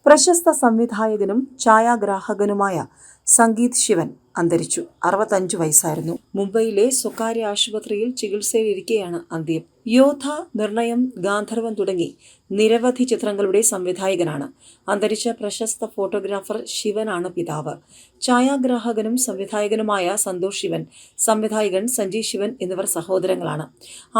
പ്രശസ്ത സംവിധായകനും ഛായാഗ്രാഹകനുമായ സംഗീത് ശിവൻ അന്തരിച്ചു. 65 വയസ്സായിരുന്നു. മുംബൈയിലെ സ്വകാര്യ ആശുപത്രിയിൽ ചികിത്സയിലിരിക്കെയാണ് അന്ത്യം. യോദ്ധ, നിർണയം, ഗാന്ധർവൻ തുടങ്ങി നിരവധി ചിത്രങ്ങളുടെ സംവിധായകനാണ്. അന്തരിച്ച പ്രശസ്ത ഫോട്ടോഗ്രാഫർ ശിവനാണ് പിതാവ്. ഛായാഗ്രാഹകനും സംവിധായകനുമായ സന്തോഷ് ശിവൻ, സംവിധായകൻ സഞ്ജയ് ശിവൻ എന്നിവർ സഹോദരങ്ങളാണ്.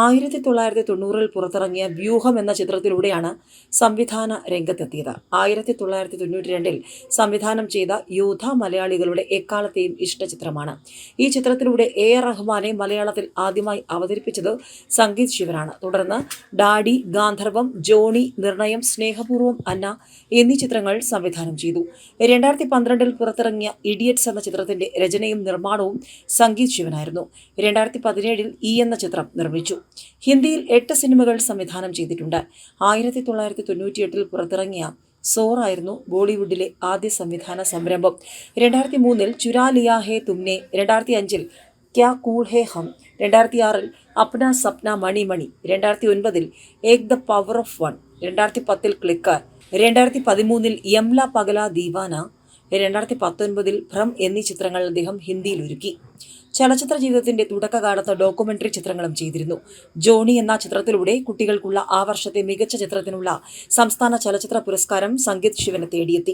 1990-ൽ പുറത്തിറങ്ങിയ വ്യൂഹം എന്ന ചിത്രത്തിലൂടെയാണ് സംവിധാന രംഗത്തെത്തിയത്. 1992-ൽ സംവിധാനം ചെയ്ത യോദ്ധ മലയാളികളുടെ എക്കാലത്തെയും ഇഷ്ടചിത്രമാണ്. ഈ ചിത്രത്തിലൂടെ AR റഹ്മാനെ മലയാളത്തിൽ ആദ്യമായി അവതരിപ്പിച്ചത് സംഗീത് ശിവനാണ്. തുടർന്ന് ഡാഡി, ഗാന്ധർവം, ജോണി, നിർണയം, സ്നേഹപൂർവ്വം, അന്ന എന്നീ ചിത്രങ്ങൾ സംവിധാനം ചെയ്തു. 2012-ൽ പുറത്തിറങ്ങിയ ഇഡിയറ്റ്സ് എന്ന ചിത്രത്തിന്റെ രചനയും നിർമ്മാണവും സംഗീത് ശിവനായിരുന്നു. 2017-ൽ എന്ന ചിത്രം നിർമ്മിച്ചു. ഹിന്ദിയിൽ 8 സിനിമകൾ സംവിധാനം ചെയ്തിട്ടുണ്ട്. 1998-ൽ പുറത്തിറങ്ങിയ സോറായിരുന്നു ബോളിവുഡിലെ ആദ്യ സംവിധാന സംരംഭം. 2003-ൽ ചുരാ ലിയാ ഹേ തുമ്നെ, 2005-ൽ ക്യാ കൂൾ ഹേ ഹം, 2006-ൽ അപ്നാ സപ്ന മണി മണി, 2009-ൽ Ek the power of one, 2010-ൽ ക്ലിക്കർ, 2013-ൽ യംല പഗല ദീവാന, 2019-ൽ ഭ്രം എന്നീ ചിത്രങ്ങൾ അദ്ദേഹം ഹിന്ദിയിൽ ഒരുക്കി. ചലച്ചിത്ര ജീവിതത്തിന്റെ തുടക്കകാലത്ത് ഡോക്യുമെന്ററി ചിത്രങ്ങളും ചെയ്തിരുന്നു. ജോണി എന്ന ചിത്രത്തിലൂടെ കുട്ടികൾക്കുള്ള ആ വർഷത്തെ മികച്ച ചിത്രത്തിനുള്ള സംസ്ഥാന ചലച്ചിത്ര പുരസ്കാരം സംഗീത് ശിവനെ തേടിയെത്തി.